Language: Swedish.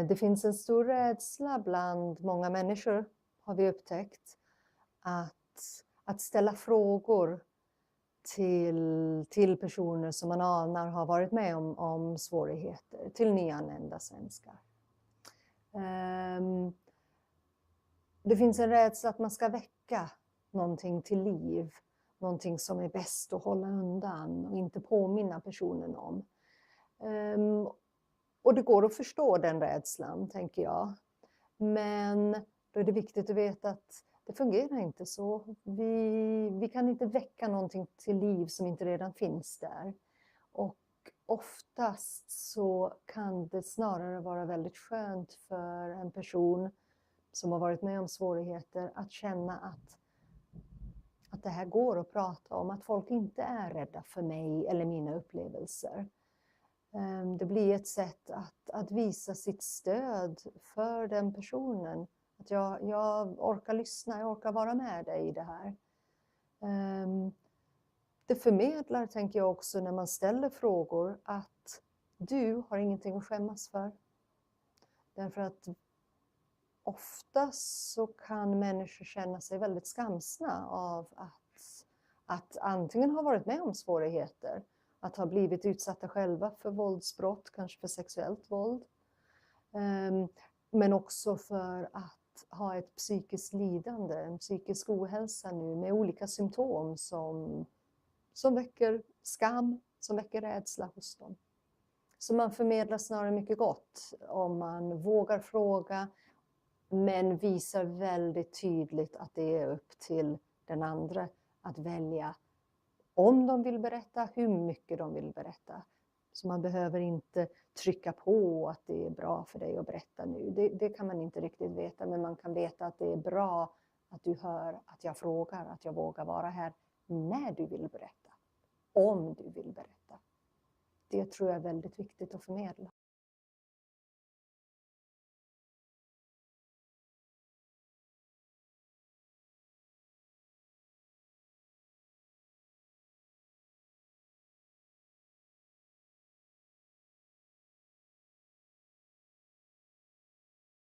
Det finns en stor rädsla bland många människor, har vi upptäckt, att ställa frågor till personer som man anar har varit med om svårigheter, till nyanlända svenskar. Det finns en rädsla att man ska väcka någonting till liv, någonting som är bäst att hålla undan och inte påminna personen om. Och det går att förstå den rädslan, tänker jag. Men då är det viktigt att veta att det fungerar inte så. Vi kan inte väcka någonting till liv som inte redan finns där. Och oftast så kan det snarare vara väldigt skönt för en person som har varit med om svårigheter att känna att det här går att prata om. Att folk inte är rädda för mig eller mina upplevelser. Det blir ett sätt att visa sitt stöd för den personen. Att jag orkar lyssna, jag orkar vara med dig i det här. Det förmedlar, tänker jag också, när man ställer frågor, att du har ingenting att skämmas för. Därför att oftast så kan människor känna sig väldigt skamsna av att antingen ha varit med om svårigheter, att ha blivit utsatta själva för våldsbrott, kanske för sexuellt våld. Men också för att ha ett psykiskt lidande, en psykisk ohälsa nu med olika symptom som väcker skam, som väcker rädsla hos dem. Så man förmedlar snarare mycket gott om man vågar fråga, men visar väldigt tydligt att det är upp till den andra att välja om de vill berätta, hur mycket de vill berätta. Så man behöver inte trycka på att det är bra för dig att berätta nu. Det kan man inte riktigt veta, men man kan veta att det är bra att du hör att jag frågar, att jag vågar vara här när du vill berätta. Om du vill berätta. Det tror jag är väldigt viktigt att förmedla.